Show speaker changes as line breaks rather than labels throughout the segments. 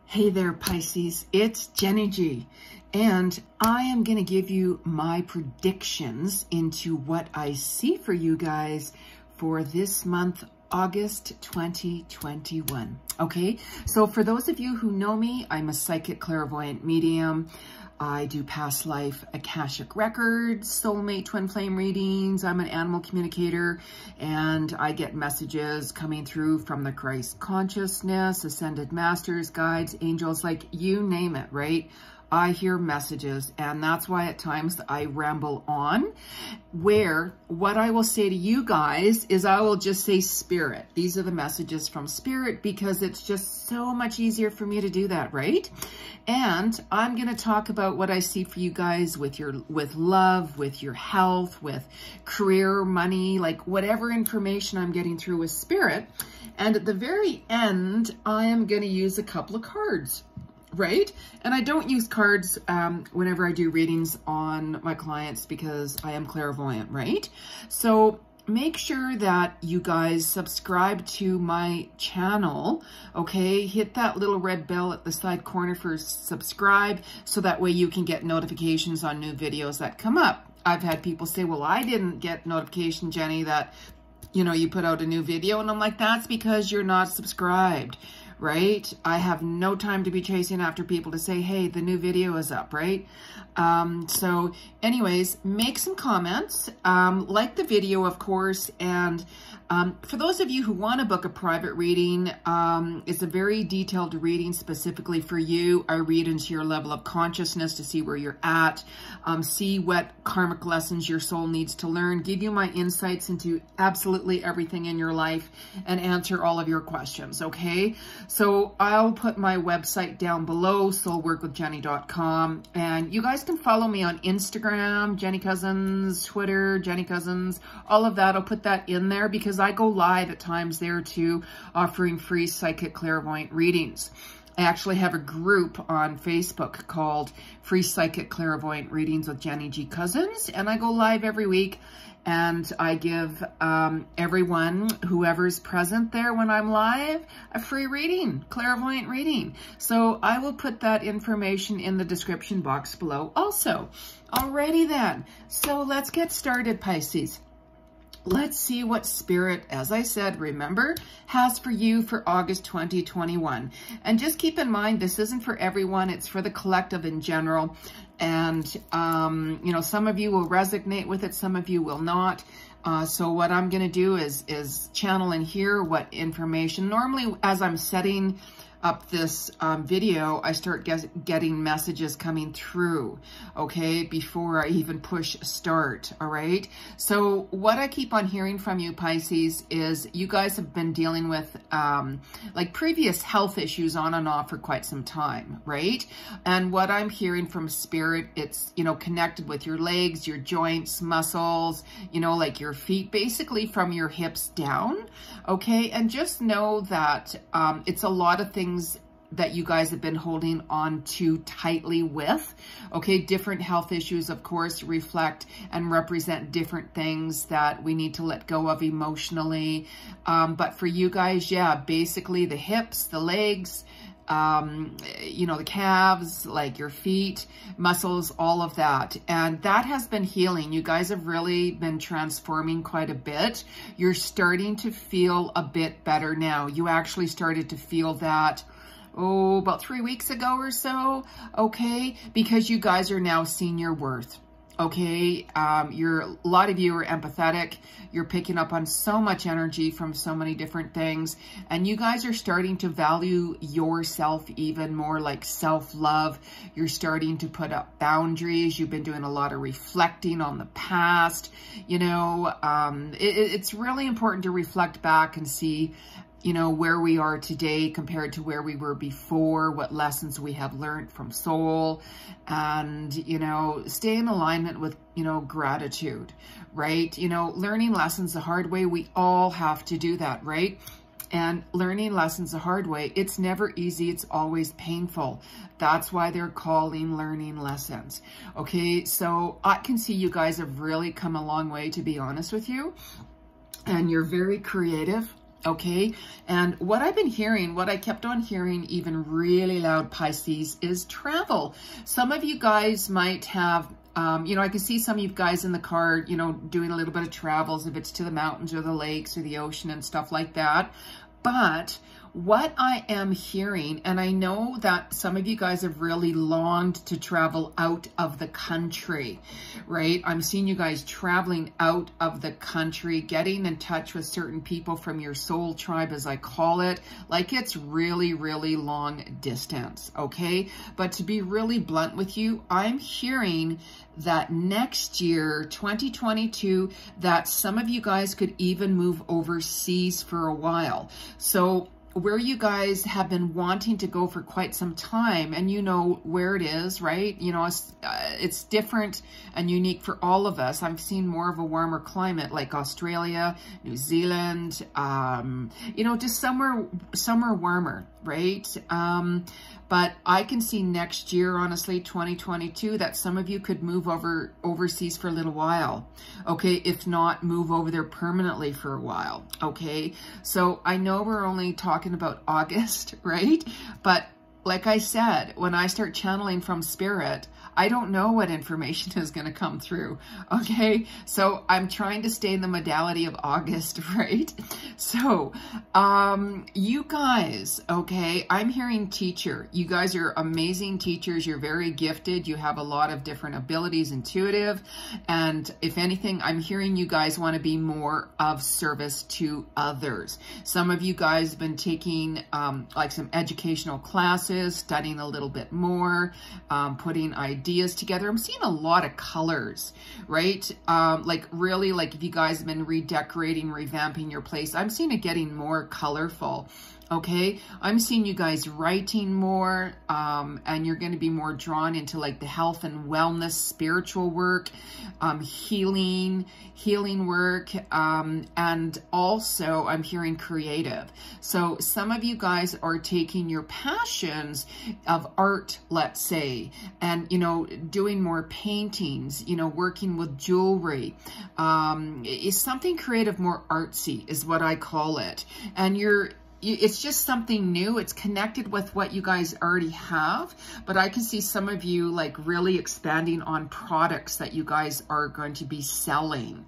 Hey there, Pisces. It's Jenny G, and I am going to give you my predictions into what I see for you guys for this month, August 2021. Okay, so for those of you who know me, I'm a psychic clairvoyant medium. I do past life Akashic records, soulmate twin flame readings. I'm an animal communicator, and I get messages coming through from the Christ consciousness, ascended masters, guides, angels, like you name it, right? I hear messages, and that's why at times I ramble on, where what I will say to you guys is I will just say spirit. These are the messages from spirit because it's just so much easier for me to do that, right? And I'm going to talk about what I see for you guys with love, with your health, with career, money, like whatever information I'm getting through with spirit. And at the very end, I am going to use a couple of cards. Right? And I don't use cards whenever I do readings on my clients because I am clairvoyant, right? So make sure that you guys subscribe to my channel, okay? Hit that little red bell at the side corner for subscribe so that way you can get notifications on new videos that come up. I've had people say, well, I didn't get notification, Jenny, that, you know, you put out a new video. And I'm like, that's because you're not subscribed. Right? I have no time to be chasing after people to say, hey, the new video is up, right? So anyways, make some comments, like the video, of course, and for those of you who want to book a private reading, it's a very detailed reading specifically for you. I read into your level of consciousness to see where you're at, see what karmic lessons your soul needs to learn, give you my insights into absolutely everything in your life, and answer all of your questions, okay? So I'll put my website down below, soulworkwithjenny.com, and you guys can follow me on Instagram, Jenny Cousins, Twitter, Jenny Cousins, all of that. I'll put that in there because I go live at times there too, offering free psychic clairvoyant readings. I actually have a group on Facebook called Free Psychic Clairvoyant Readings with Jenny G. Cousins, and I go live every week, and I give everyone, whoever's present there when I'm live, a free reading, clairvoyant reading. So I will put that information in the description box below also. Alrighty then, so let's get started, Pisces. Let's see what Spirit, as I said, remember, has for you for August 2021. And just keep in mind, this isn't for everyone. It's for the collective in general. And, you know, some of you will resonate with it. Some of you will not. So what I'm going to do is channel in here what information. Normally, as I'm setting up this video, I start getting messages coming through, okay, before I even push start, all right? So what I keep on hearing from you, Pisces, is you guys have been dealing with like previous health issues on and off for quite some time, right? And what I'm hearing from Spirit, it's, you know, connected with your legs, your joints, muscles, you know, like your feet, basically from your hips down, okay? And just know that it's a lot of things that you guys have been holding on too tightly with, okay? Different health issues, of course, reflect and represent different things that we need to let go of emotionally. But for you guys, yeah, basically the hips, the legs, you know, the calves, like your feet, muscles, all of that. And that has been healing. You guys have really been transforming quite a bit. You're starting to feel a bit better now. You actually started to feel that, oh, about 3 weeks ago or so, okay? Because you guys are now seeing your worth. Okay, a lot of you are empathetic. You're picking up on so much energy from so many different things. And you guys are starting to value yourself even more, like self-love. You're starting to put up boundaries. You've been doing a lot of reflecting on the past. You know, it's really important to reflect back and see, you know, where we are today compared to where we were before, what lessons we have learned from soul, and, you know, stay in alignment with, you know, gratitude, right? You know, learning lessons the hard way, we all have to do that, right? And learning lessons the hard way, it's never easy, it's always painful. That's why they're calling learning lessons, okay? So I can see you guys have really come a long way, to be honest with you, and you're very creative. Okay, and what I've been hearing, what I kept on hearing even really loud, Pisces, is travel. Some of you guys might have, you know, I can see some of you guys in the car, you know, doing a little bit of travels, if it's to the mountains or the lakes or the ocean and stuff like that. But what I am hearing, and I know that some of you guys have really longed to travel out of the country, right? I'm seeing you guys traveling out of the country, getting in touch with certain people from your soul tribe, as I call it. Like, it's really, really long distance, okay? But to be really blunt with you, I'm hearing that next year, 2022, that some of you guys could even move overseas for a while. So where you guys have been wanting to go for quite some time, and you know where it is, right? You know, it's different and unique for all of us. I'm seeing more of a warmer climate, like Australia, New Zealand, you know, just somewhere warmer, right? But I can see next year, honestly, 2022, that some of you could move overseas for a little while, okay? If not, move over there permanently for a while, okay? So I know we're only talking about August, right? But like I said, when I start channeling from spirit, I don't know what information is going to come through, okay? So I'm trying to stay in the modality of August, right? So, you guys, okay, I'm hearing teacher. You guys are amazing teachers. You're very gifted. You have a lot of different abilities, intuitive. And if anything, I'm hearing you guys want to be more of service to others. Some of you guys have been taking like some educational classes, studying a little bit more, putting ideas together. I'm seeing a lot of colors, right? Like really, like if you guys have been redecorating, revamping your place, I'm seeing it getting more colorful. Okay, I'm seeing you guys writing more, and you're going to be more drawn into like the health and wellness, spiritual work, healing work, and also I'm hearing creative. So some of you guys are taking your passions of art, let's say, and, you know, doing more paintings, you know, working with jewelry, is something creative, more artsy is what I call it. And it's just something new. It's connected with what you guys already have, but I can see some of you like really expanding on products that you guys are going to be selling.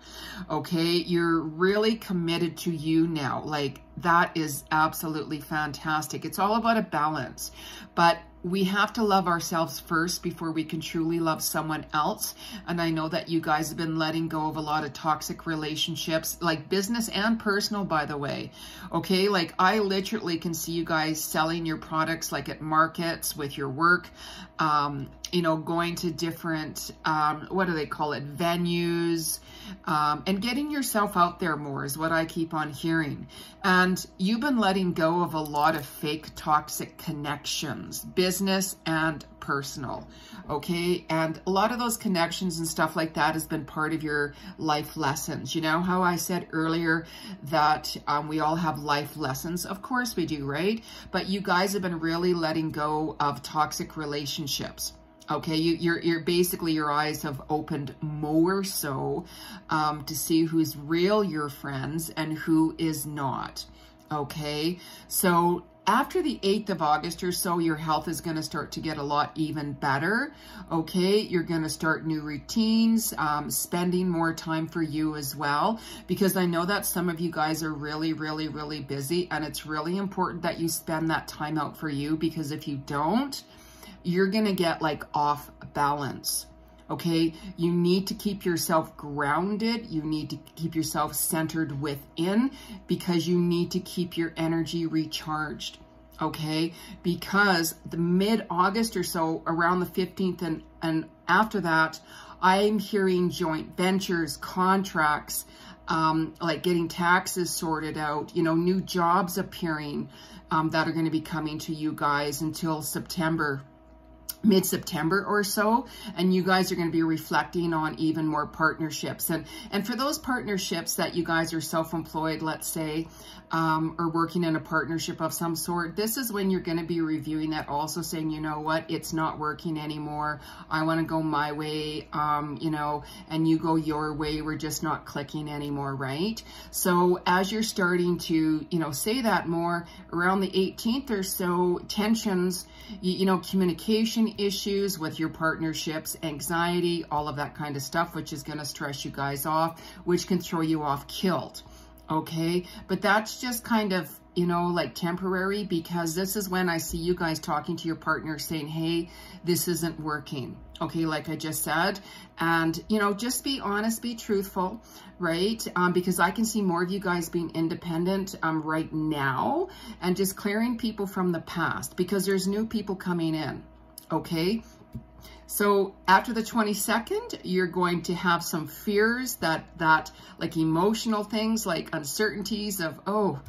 Okay, you're really committed to you now. Like, that is absolutely fantastic. It's all about a balance, but we have to love ourselves first before we can truly love someone else. And I know that you guys have been letting go of a lot of toxic relationships, like business and personal, by the way. Okay, like I literally can see you guys selling your products like at markets with your work, you know, going to different, what do they call it, venues, and getting yourself out there more is what I keep on hearing. And you've been letting go of a lot of fake toxic connections, business and personal, okay? And a lot of those connections and stuff like that has been part of your life lessons. You know how I said earlier that we all have life lessons? Of course we do, right? But you guys have been really letting go of toxic relationships. Okay, you're basically, your eyes have opened more so to see who's real your friends and who is not. Okay, so after the 8th of August or so, your health is going to start to get a lot even better. Okay, you're going to start new routines, spending more time for you as well, because I know that some of you guys are really, really, really busy, and it's really important that you spend that time out for you, because if you don't, you're going to get like off balance. Okay, you need to keep yourself grounded. You need to keep yourself centered within, because you need to keep your energy recharged. Okay, because the mid-August or so, around the 15th and after that, I'm hearing joint ventures, contracts, like getting taxes sorted out, you know, new jobs appearing that are going to be coming to you guys until September. mid-September or so, and you guys are going to be reflecting on even more partnerships. And for those partnerships that you guys are self-employed, let's say, or working in a partnership of some sort, this is when you're going to be reviewing that, also saying, you know what, it's not working anymore. I want to go my way, you know, and you go your way. We're just not clicking anymore, right? So as you're starting to, you know, say that more around the 18th or so, tensions, you know, communication issues with your partnerships, anxiety, all of that kind of stuff, which is going to stress you guys off, which can throw you off kilt. Okay, but that's just kind of, you know, like temporary, because this is when I see you guys talking to your partner saying, hey, this isn't working. Okay, like I just said. And, you know, just be honest, be truthful, right? Because I can see more of you guys being independent right now, and just clearing people from the past, because there's new people coming in. Okay. So after the 22nd, you're going to have some fears that like emotional things, like uncertainties of, oh,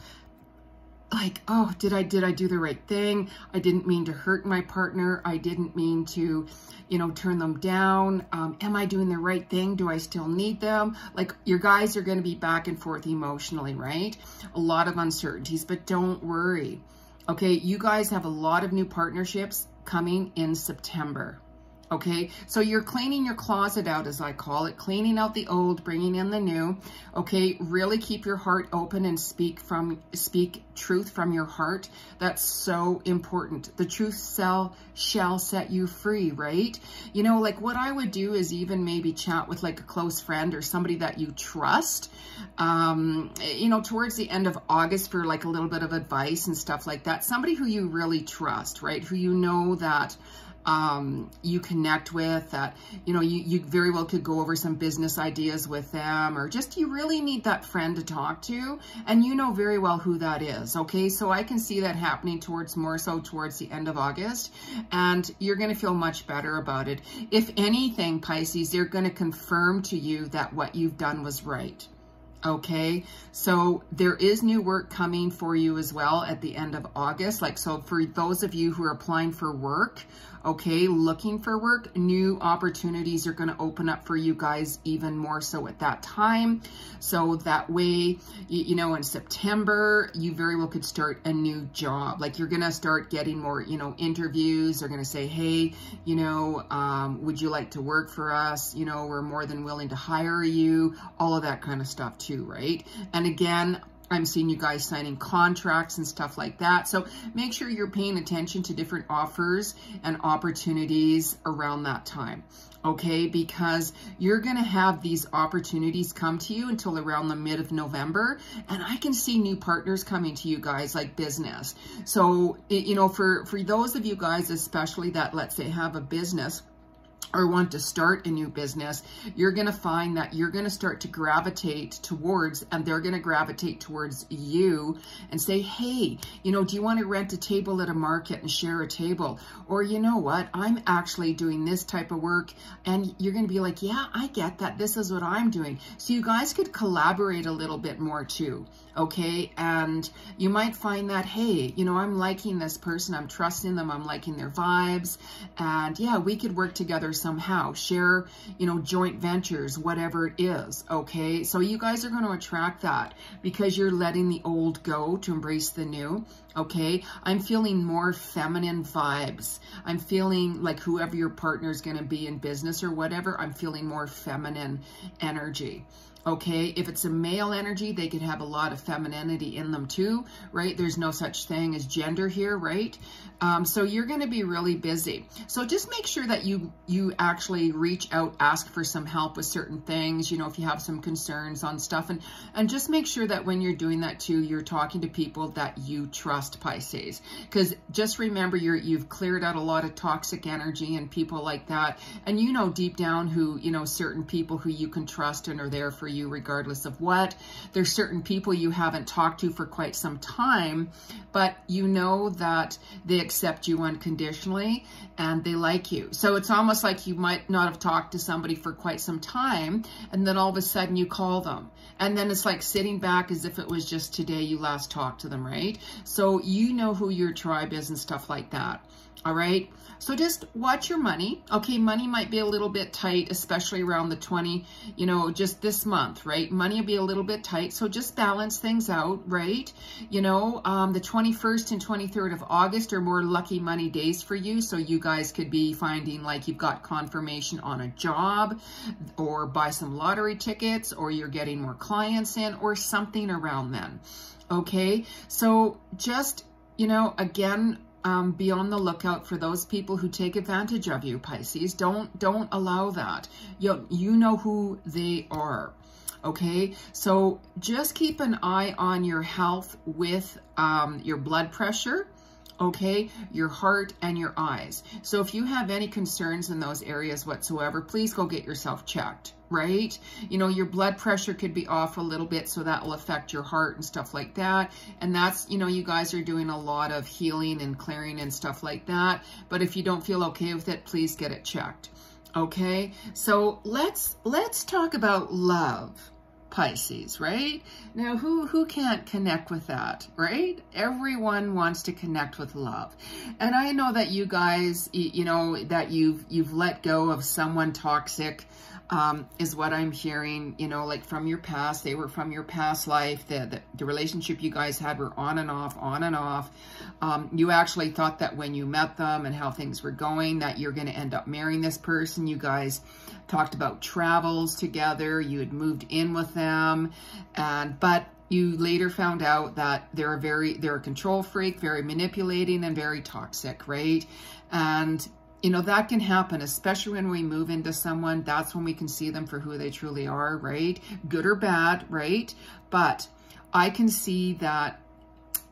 like, oh, did I do the right thing? I didn't mean to hurt my partner. I didn't mean to, you know, turn them down. Am I doing the right thing? Do I still need them? Like, your guys are going to be back and forth emotionally, right? A lot of uncertainties, but don't worry. Okay, you guys have a lot of new partnerships coming in September. Okay, so you're cleaning your closet out, as I call it, cleaning out the old, bringing in the new. Okay, really keep your heart open and speak truth from your heart. That's so important. The truth shall set you free, right? You know, like what I would do is even maybe chat with like a close friend or somebody that you trust, you know, towards the end of August for like a little bit of advice and stuff like that. Somebody who you really trust, right? Who you know that you connect with, that, you know, you very well could go over some business ideas with them, or just you really need that friend to talk to, and you know very well who that is. Okay, so I can see that happening more so towards the end of August, and you're going to feel much better about it. If anything, Pisces, they're going to confirm to you that what you've done was right. Okay, so there is new work coming for you as well at the end of August. Like, so for those of you who are applying for work, okay, looking for work, new opportunities are going to open up for you guys even more so at that time. So that way, you know, in September, you very well could start a new job. Like, you're going to start getting more, you know, interviews. They're going to say, hey, you know, would you like to work for us? You know, we're more than willing to hire you, all of that kind of stuff too, right? And again, I'm seeing you guys signing contracts and stuff like that. So make sure you're paying attention to different offers and opportunities around that time. Okay, because you're going to have these opportunities come to you until around the mid of November. And I can see new partners coming to you guys, like business. So, you know, for those of you guys, especially that, let's say, have a business or want to start a new business, you're going to find that you're going to start to gravitate towards, and they're going to gravitate towards you and say, hey, you know, do you want to rent a table at a market and share a table? Or, you know what, I'm actually doing this type of work. And you're going to be like, yeah, I get that. This is what I'm doing. So you guys could collaborate a little bit more too. Okay, and you might find that, hey, you know, I'm liking this person, I'm trusting them, I'm liking their vibes, and yeah, we could work together somehow, share, you know, joint ventures, whatever it is. Okay, so you guys are going to attract that because you're letting the old go to embrace the new. Okay, I'm feeling more feminine vibes. I'm feeling like whoever your partner is going to be in business or whatever, I'm feeling more feminine energy. Okay, if it's a male energy, they could have a lot of femininity in them too, right? There's no such thing as gender here, right? So you're going to be really busy. So just make sure that you actually reach out, ask for some help with certain things, you know, if you have some concerns on stuff, and just make sure that when you're doing that too, you're talking to people that you trust, Pisces, because just remember you've cleared out a lot of toxic energy and people like that, and you know deep down who, you know, certain people who you can trust and are there for you you regardless of what. There's certain people you haven't talked to for quite some time, but you know that they accept you unconditionally and they like you. So it's almost like you might not have talked to somebody for quite some time, and then all of a sudden you call them. And then it's like sitting back as if it was just today you last talked to them, right? So you know who your tribe is and stuff like that. All right. So just watch your money. Okay. Money might be a little bit tight, especially around the 20, you know, just this month, right? Money will be a little bit tight. So just balance things out, right? You know, the 21st and 23rd of August are more lucky money days for you. So you guys could be finding like you've got confirmation on a job, or buy some lottery tickets, or you're getting more clients in, or something around then. Okay. So just, you know, again, be on the lookout for those people who take advantage of you, Pisces. Don't allow that. You know who they are. Okay, so just keep an eye on your health with your blood pressure, okay, your heart and your eyes. So if you have any concerns in those areas whatsoever, please go get yourself checked, right? You know, your blood pressure could be off a little bit, so that will affect your heart and stuff like that. And that's, you know, you guys are doing a lot of healing and clearing and stuff like that. But if you don't feel okay with it, please get it checked. Okay, so let's talk about love, Pisces, right? Now, who can't connect with that, right? Everyone wants to connect with love. And I know that you guys, you know, that you've let go of someone toxic, is what I'm hearing, you know, like from your past. They were from your past life. The relationship you guys had were on and off, on and off. You actually thought that when you met them and how things were going, that you're going to end up marrying this person. You guys talked about travels together. You had moved in with them, but you later found out that they're a control freak, very manipulating and very toxic, right? And you know, that can happen, especially when we move into someone. That's when we can see them for who they truly are, right? Good or bad, right? But I can see that,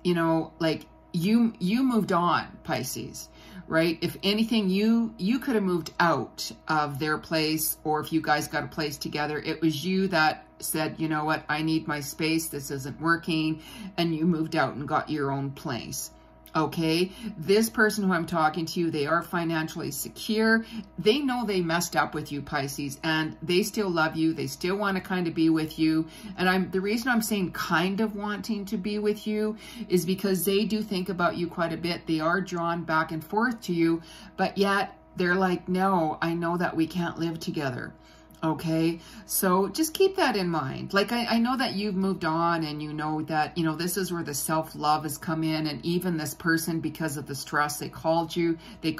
you know, like you moved on, Pisces, right? If anything, you could have moved out of their place, or if you guys got a place together, it was you that said, you know what, I need my space. This isn't working. And you moved out and got your own place. Okay, this person who I'm talking to, they are financially secure. They know they messed up with you, Pisces, and they still love you. They still want to kind of be with you. And the reason I'm saying kind of wanting to be with you is because they do think about you quite a bit. They are drawn back and forth to you, but yet they're like, no, I know that we can't live together. Okay, so just keep that in mind. Like, I know that you've moved on, and you know that, you know, this is where the self-love has come in. And even this person, because of the stress they caused you, it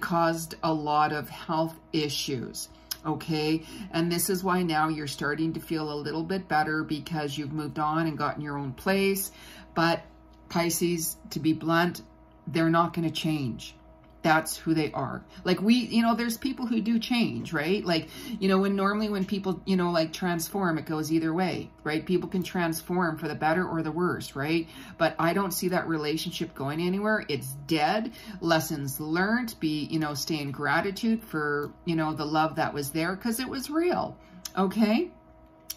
caused a lot of health issues. Okay, and this is why now you're starting to feel a little bit better, because you've moved on and gotten your own place. But Pisces, to be blunt, they're not going to change. That's who they are. Like you know, there's people who do change, right? Like, you know, normally when people, you know, like transform, it goes either way, right? People can transform for the better or the worse, right? But I don't see that relationship going anywhere. It's dead. Lessons learned. You know, stay in gratitude for, you know, the love that was there, because it was real. Okay.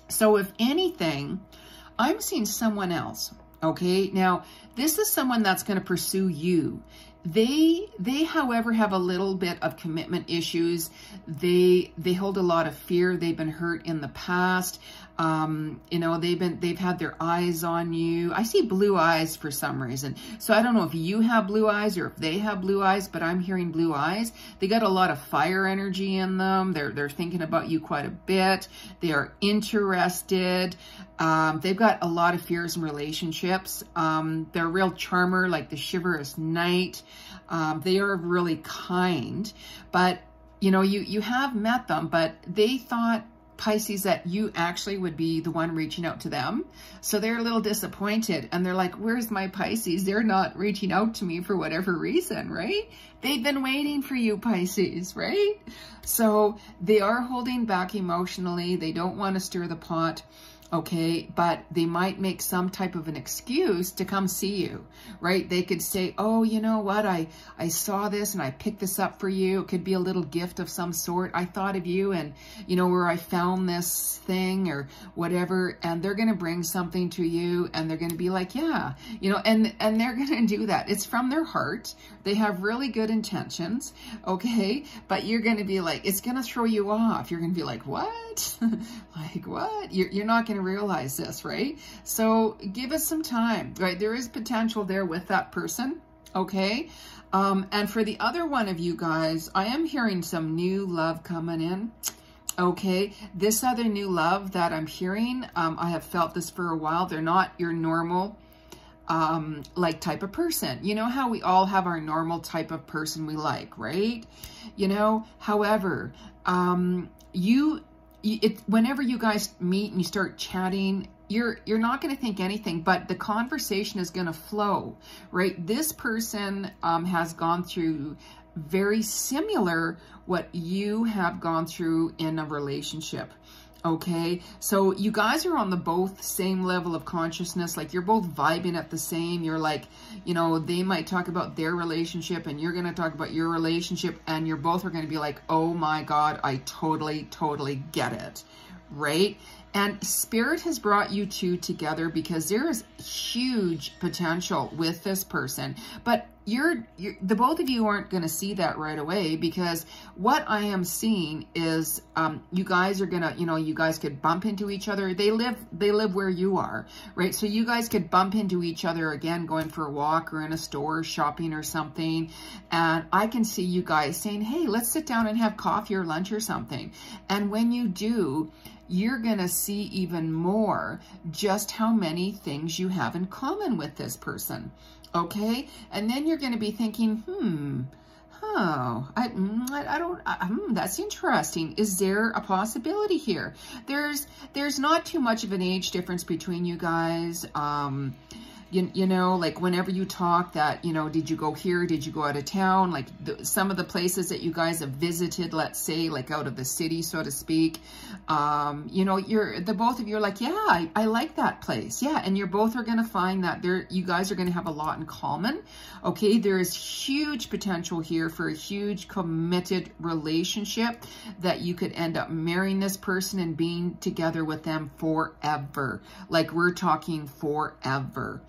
So if anything, I'm seeing someone else. Okay. Now, this is someone that's going to pursue you. They, however, have a little bit of commitment issues. They hold a lot of fear. They've been hurt in the past. You know, they've had their eyes on you. I see blue eyes for some reason. So I don't know if you have blue eyes or if they have blue eyes, but I'm hearing blue eyes. They got a lot of fire energy in them. They're thinking about you quite a bit. They are interested. They've got a lot of fears in relationships. They're a real charmer, like the chivalrous knight. They are really kind, but you know, you have met them, but they thought, Pisces, that you actually would be the one reaching out to them. So they're a little disappointed, and they're like, where's my Pisces? They're not reaching out to me for whatever reason, right? They've been waiting for you, Pisces, right? So they are holding back emotionally. They don't want to stir the pot. okay? But they might make some type of an excuse to come see you, right? They could say, oh, you know what? I saw this and I picked this up for you. It could be a little gift of some sort. I thought of you and, you know, where I found this thing or whatever, and they're going to bring something to you and they're going to be like, yeah, you know, and they're going to do that. It's from their heart. They have really good intentions, okay? But you're going to be like, it's going to throw you off. You're going to be like, what? Like, what? You're not going to realize this, right? So give us some time, right? There is potential there with that person, okay? And for the other one of you guys, I am hearing some new love coming in, okay? This other new love that I'm hearing, I have felt this for a while. They're not your normal, like type of person. You know how we all have our normal type of person we like, right? You know, however, whenever you guys meet and you start chatting, you're not going to think anything, but the conversation is going to flow, right? This person has gone through very similar what you have gone through in a relationship. Okay, so you guys are on the both same level of consciousness, like you're both vibing at the same. You're like, you know, they might talk about their relationship and you're going to talk about your relationship, and you're both are going to be like, oh my God, I totally get it, right? And Spirit has brought you two together because there is huge potential with this person, but the both of you aren't going to see that right away, because what I am seeing is you guys are gonna, you know, you guys could bump into each other. They live where you are, right? So you guys could bump into each other again, going for a walk or in a store, shopping or something. And I can see you guys saying, hey, let's sit down and have coffee or lunch or something. And when you do, you're going to see even more just how many things you have in common with this person. Okay. And then you're going to be thinking, that's interesting. Is there a possibility here? There's not too much of an age difference between you guys. You know, like whenever you talk that, you know, did you go here? Did you go out of town? Like some of the places that you guys have visited, let's say, like out of the city, so to speak. You know, the both of you are like, yeah, I like that place. Yeah. And you're both are going to find that you guys are going to have a lot in common. Okay. There is huge potential here for a huge committed relationship that you could end up marrying this person and being together with them forever. Like we're talking forever.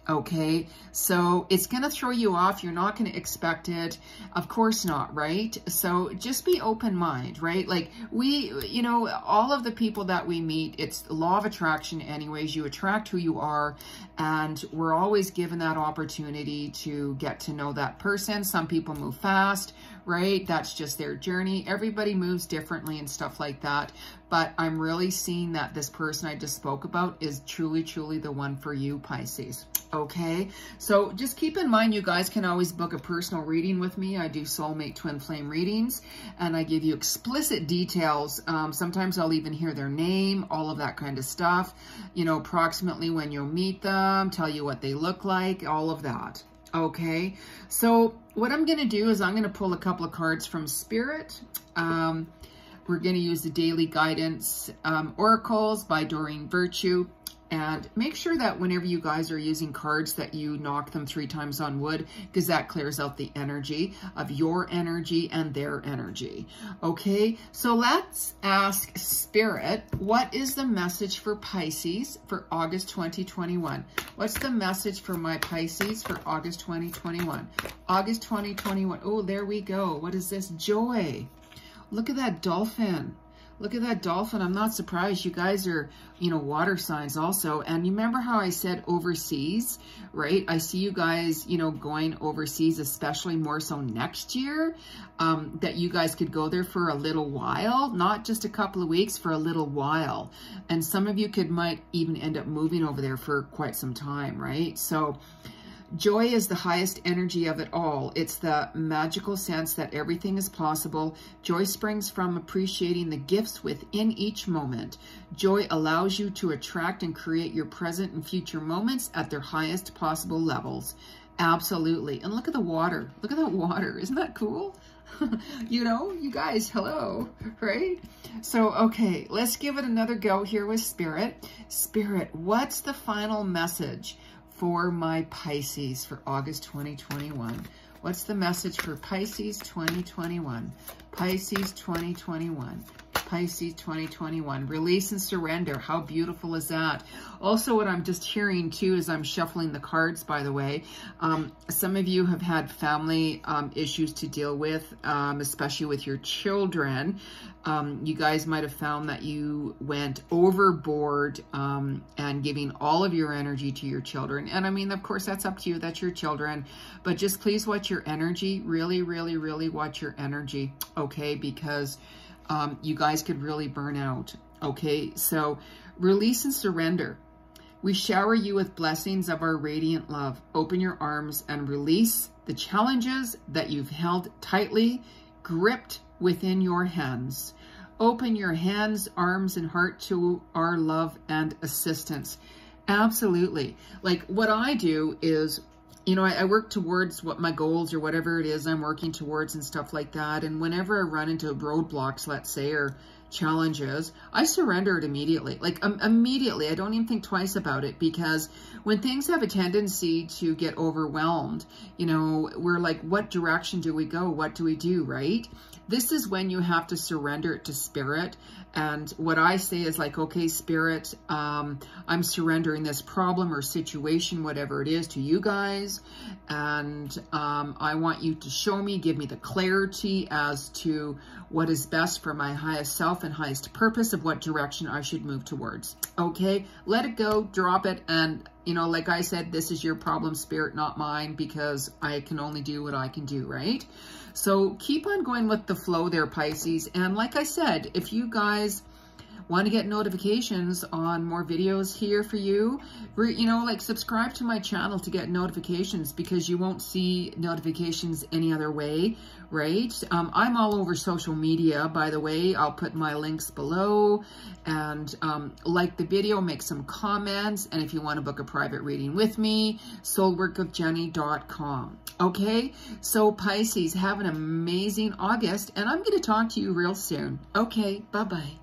Okay, so it's going to throw you off. You're not going to expect it. Of course not, right? So just be open mind, right? Like you know, all of the people that we meet, it's the law of attraction anyways. You attract who you are, and we're always given that opportunity to get to know that person. Some people move fast, right? That's just their journey. Everybody moves differently and stuff like that. But I'm really seeing that this person I just spoke about is truly the one for you, Pisces. Okay, so just keep in mind, you guys can always book a personal reading with me. I do soulmate twin flame readings, and I give you explicit details. Sometimes I'll even hear their name, all of that kind of stuff. You know, approximately when you'll meet them, tell you what they look like, all of that. Okay, so what I'm going to do is I'm going to pull a couple of cards from Spirit. We're going to use the Daily Guidance Oracles by Doreen Virtue. And make sure that whenever you guys are using cards that you knock them 3 times on wood, because that clears out the energy of your energy and their energy. Okay, so let's ask Spirit, what is the message for Pisces for August 2021? What's the message for my Pisces for August 2021? August 2021. Oh, there we go. What is this? Joy. Look at that dolphin. Look at that dolphin. I'm not surprised. You guys are, you know, water signs also. And you remember how I said overseas, right? I see you guys, you know, going overseas, especially more so next year, that you guys could go there for a little while, not just a couple of weeks, for a little while. And some of you might even end up moving over there for quite some time, right? So joy is the highest energy of it all. It's the magical sense that everything is possible. Joy springs from appreciating the gifts within each moment. Joy allows you to attract and create your present and future moments at their highest possible levels. Absolutely. And look at the water. Look at that water. Isn't that cool? You know, you guys, hello, right? So, okay, let's give it another go here with Spirit. Spirit, what's the final message for my Pisces for August 2021? What's the message for Pisces 2021? Pisces 2021. Pisces 2021. Release and surrender. How beautiful is that? Also, what I'm just hearing too as I'm shuffling the cards, by the way, some of you have had family issues to deal with, especially with your children. You guys might have found that you went overboard and giving all of your energy to your children. And I mean, of course, that's up to you. That's your children. But just please watch your energy. Really, really, really watch your energy, okay? Because you guys could really burn out, okay? So release and surrender. We shower you with blessings of our radiant love. Open your arms and release the challenges that you've held tightly, gripped within your hands. Open your hands, arms, and heart to our love and assistance. Absolutely. Like what I do is, you know, I work towards what my goals or whatever it is I'm working towards and stuff like that. And whenever I run into roadblocks, let's say, or challenges, I surrender it immediately. Like immediately. I don't even think twice about it, because when things have a tendency to get overwhelmed, you know, we're like, what direction do we go? What do we do, right? This is when you have to surrender it to Spirit. And what I say is like, okay, Spirit, I'm surrendering this problem or situation, whatever it is, to you guys. And I want you to show me, give me the clarity as to what is best for my highest self and highest purpose of what direction I should move towards. Okay, let it go, drop it. And, you know, like I said, this is your problem, Spirit, not mine, because I can only do what I can do, right? So keep on going with the flow there, Pisces. And like I said, if you guys want to get notifications on more videos here for you, you know, like subscribe to my channel to get notifications, because you won't see notifications any other way, right? I'm all over social media, by the way. I'll put my links below, and like the video, make some comments. And if you want to book a private reading with me, soulworkwithjeni.com. Okay, so Pisces, have an amazing August, and I'm going to talk to you real soon. Okay, bye-bye.